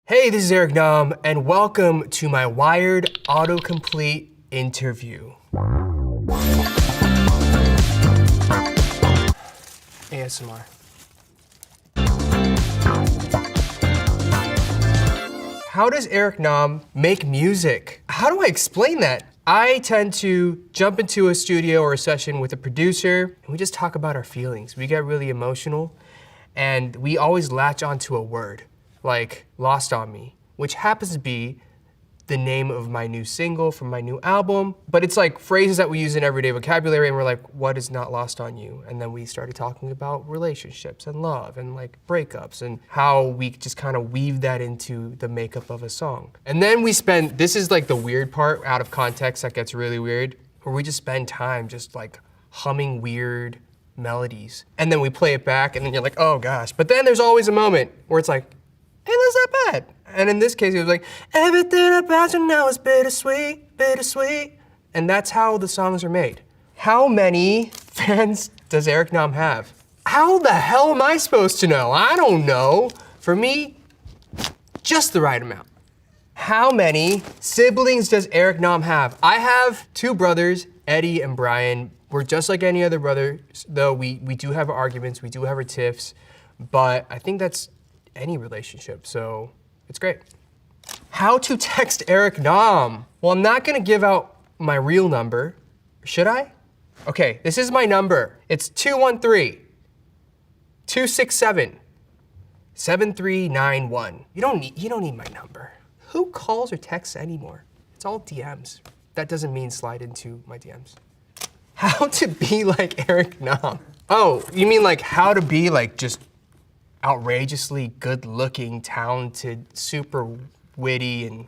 Hey, this is E릭남, and welcome to my Wired autocomplete interview. ASMR. How does E릭남 make music? How do I explain that? I tend to jump into a studio or a session with a producer, and we just talk about our feelings. We get really emotional, and we always latch onto a word, like Lost on Me, which happens to be the name of my new single from my new album. But it's like phrases that we use in everyday vocabulary, and we're like, what is not lost on you? And then we started talking about relationships and love and like breakups and how we just kind of weave that into the makeup of a song. And then we spend, this is like the weird part out of context that gets really weird, where we just spend time just like humming weird melodies. And then we play it back and then you're like, oh gosh. But then there's always a moment where it's like, hey, that's not bad. And in this case, it was like, everything about you now is bittersweet, bittersweet. And that's how the songs are made. How many fans does E릭남 have? How the hell am I supposed to know? I don't know. For me, just the right amount. How many siblings does E릭남 have? I have two brothers, Eddie and Brian. We're just like any other brothers, though we do have our arguments, we do have our tiffs, but I think that's any relationship, so it's great. How to text E릭남? Well, I'm not gonna give out my real number. Should I? Okay, this is my number. It's 213-267-7391. You don't need my number. Who calls or texts anymore? It's all DMs. That doesn't mean slide into my DMs. How to be like E릭남? Oh, you mean like how to be like just outrageously good-looking, talented, super witty, and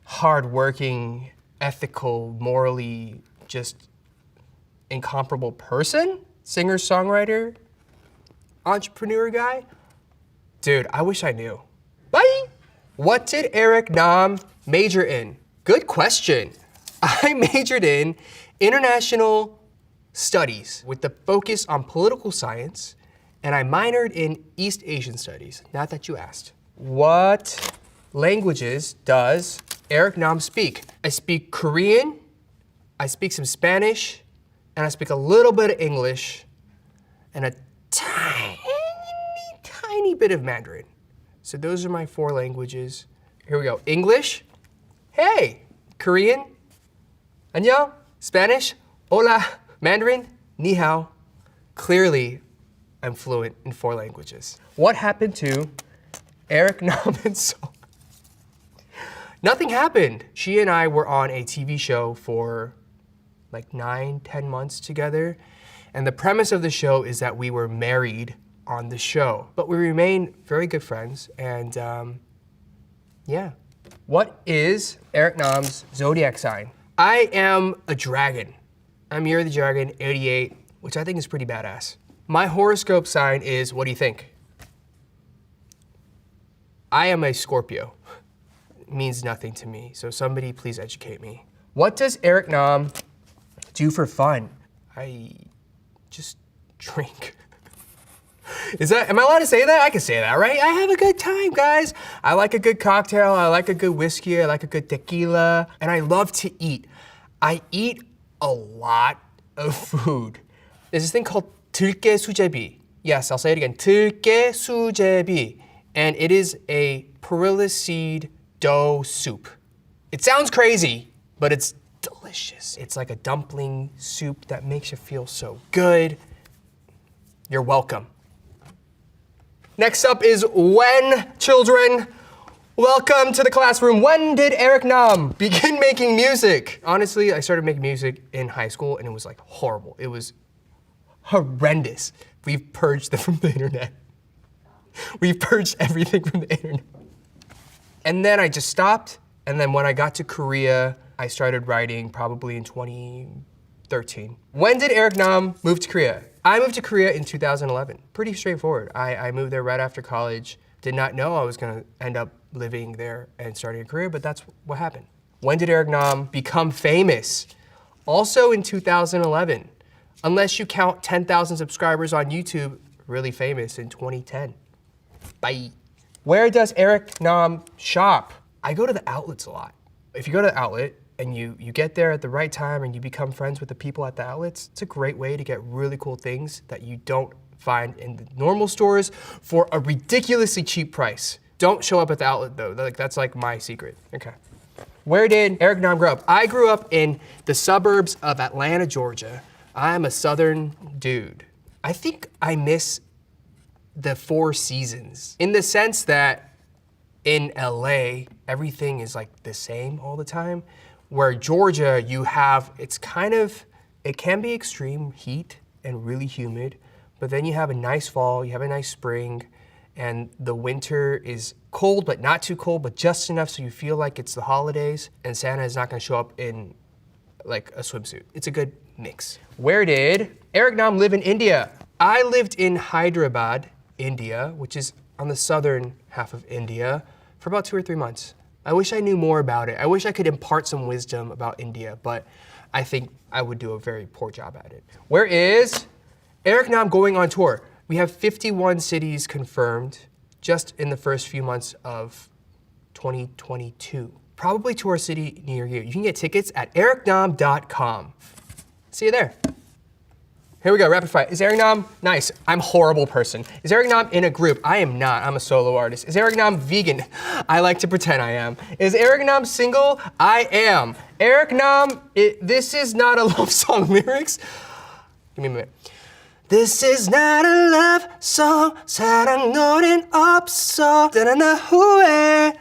hardworking, ethical, morally just incomparable person? Singer, songwriter, entrepreneur guy? Dude, I wish I knew. Bye! What did E릭남 major in? Good question. I majored in international studies with the focus on political science, and I minored in East Asian studies, not that you asked. What languages does E릭남 speak? I speak Korean, I speak some Spanish, and I speak a little bit of English, and a tiny bit of Mandarin. So those are my four languages. Here we go. English, hey. Korean, 안녕. Spanish, hola. Mandarin, ni hao. Clearly, I'm fluent in four languages. What happened to E릭남 and Seoul? Nothing happened. She and I were on a TV show for like 9-10 months together. And the premise of the show is that we were married on the show. But we remain very good friends. And yeah. What is E릭남's zodiac sign? I am a dragon. I'm Year of the Dragon, 88, which I think is pretty badass. My horoscope sign is, what do you think? I am a Scorpio. It means nothing to me, so somebody please educate me. What does E릭남 do for fun? I just drink. Am I allowed to say that? I can say that, right? I have a good time, guys. I like a good cocktail, I like a good whiskey, I like a good tequila, and I love to eat. I eat a lot of food. There's this thing called 들깨 수제비. Yes, I'll say it again. 들깨 수제비. And it is a perilla seed dough soup. It sounds crazy, but it's delicious. It's like a dumpling soup that makes you feel so good. You're welcome. Next up is when, children. Welcome to the classroom. When did E릭남 begin making music? Honestly, I started making music in high school and it was like horrible. It was horrendous. We've purged them from the internet. We've purged everything from the internet. And then I just stopped. And then when I got to Korea, I started writing probably in 2013. When did E릭남 move to Korea? I moved to Korea in 2011. Pretty straightforward. I moved there right after college. Did not know I was gonna end up living there and starting a career, but that's what happened. When did E릭남 become famous? Also in 2011. Unless you count 10,000 subscribers on YouTube, really famous in 2010. Bye. Where does E릭남 shop? I go to the outlets a lot. If you go to the outlet and you get there at the right time and you become friends with the people at the outlets, it's a great way to get really cool things that you don't find in the normal stores for a ridiculously cheap price. Don't show up at the outlet though. That's like my secret. Okay. Where did E릭남 grow up? I grew up in the suburbs of Atlanta, Georgia. I'm a southern dude. I think I miss the 4 seasons in the sense that in LA, everything is like the same all the time. Where Georgia, it can be extreme heat and really humid, but then you have a nice fall, you have a nice spring, and the winter is cold, but not too cold, but just enough so you feel like it's the holidays, and Santa is not gonna show up in like a swimsuit. It's a good mix. Where did E릭남 live in India? I lived in Hyderabad, India, which is on the southern half of India, for about 2 or 3 months. I wish I knew more about it. I wish I could impart some wisdom about India, but I think I would do a very poor job at it. Where is E릭남 going on tour? We have 51 cities confirmed just in the first few months of 2022. Probably to a city near you. You can get tickets at e릭남.com. See you there. Here we go, rapid fire. Is E릭남 nice? I'm a horrible person. Is E릭남 in a group? I am not, I'm a solo artist. Is E릭남 vegan? I like to pretend I am. Is E릭남 single? I am. E릭남, this is not a love song lyrics. Give me a minute. This is not a love song. 사랑 노래는 없어. 떠나나 후회.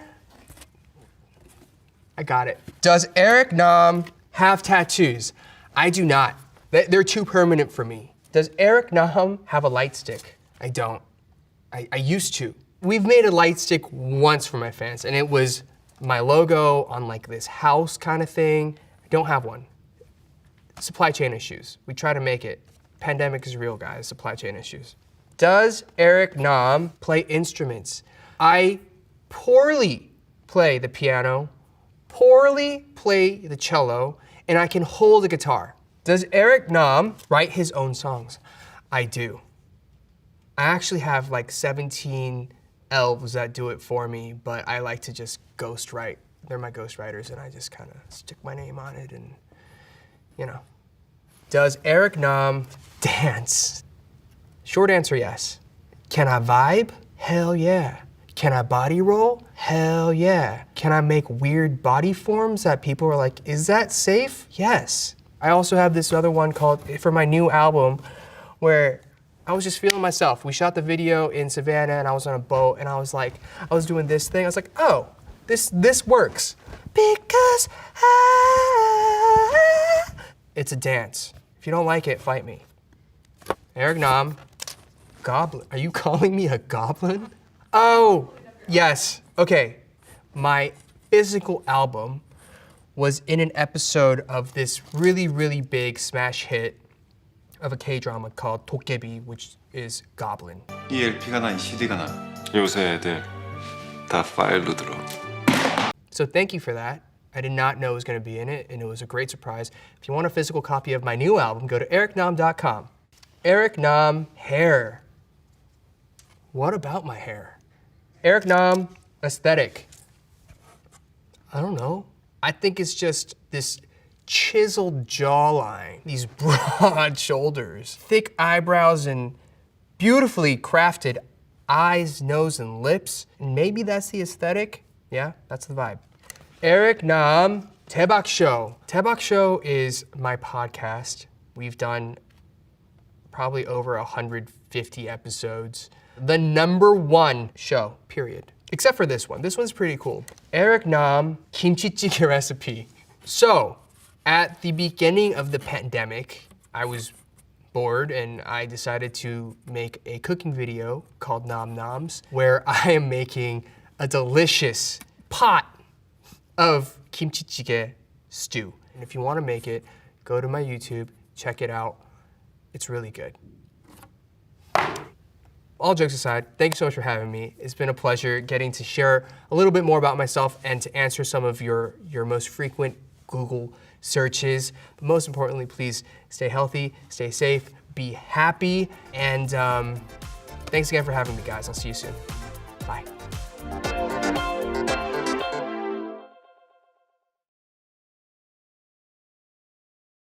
I got it. Does E릭남 have tattoos? I do not. They're too permanent for me. Does E릭남 have a light stick? I don't. I used to. We've made a light stick once for my fans, and it was my logo on like this house kind of thing. I don't have one. Supply chain issues. We try to make it. Pandemic is real, guys. Supply chain issues. Does E릭남 play instruments? I poorly play the piano, poorly play the cello, and I can hold a guitar. Does E릭남 write his own songs? I do. I actually have like 17 elves that do it for me, but I like to just ghostwrite. They're my ghostwriters, and I just kind of stick my name on it and, you know. Does E릭남 dance? Short answer, yes. Can I vibe? Hell yeah. Can I body roll? Hell yeah. Can I make weird body forms that people are like, is that safe? Yes. I also have this other one called, for my new album, where I was just feeling myself. We shot the video in Savannah and I was on a boat and I was doing this thing. I was like, oh, this works. Because it's a dance. If you don't like it, fight me. E릭남, goblin. Are you calling me a goblin? Oh, yes. Okay. My physical album was in an episode of this really, really big smash hit of a K-drama called 도깨비, which is Goblin. 이 LP가 나, 이 CD가 나. 요새 애들 다 파일로 들어. So thank you for that. I did not know it was going to be in it, and it was a great surprise. If you want a physical copy of my new album, go to e릭남.com. E릭남 hair. What about my hair? E릭남 aesthetic. I don't know. I think it's just this chiseled jawline, these broad shoulders, thick eyebrows, and beautifully crafted eyes, nose, and lips. And maybe that's the aesthetic. Yeah, that's the vibe. E릭남 대박 show. 대박 show is my podcast. We've done probably over 150 episodes. The #1 show, period. Except for this one. This one's pretty cool. E릭남 김치찌개 recipe. So, at the beginning of the pandemic, I was bored and I decided to make a cooking video called Nom Noms, where I am making a delicious pot of kimchi stew. And if you want to make it, go to my YouTube, check it out. It's really good. All jokes aside, thank you so much for having me. It's been a pleasure getting to share a little bit more about myself and to answer some of your most frequent Google searches. But most importantly, please stay healthy, stay safe, be happy, and thanks again for having me, guys. I'll see you soon. Bye.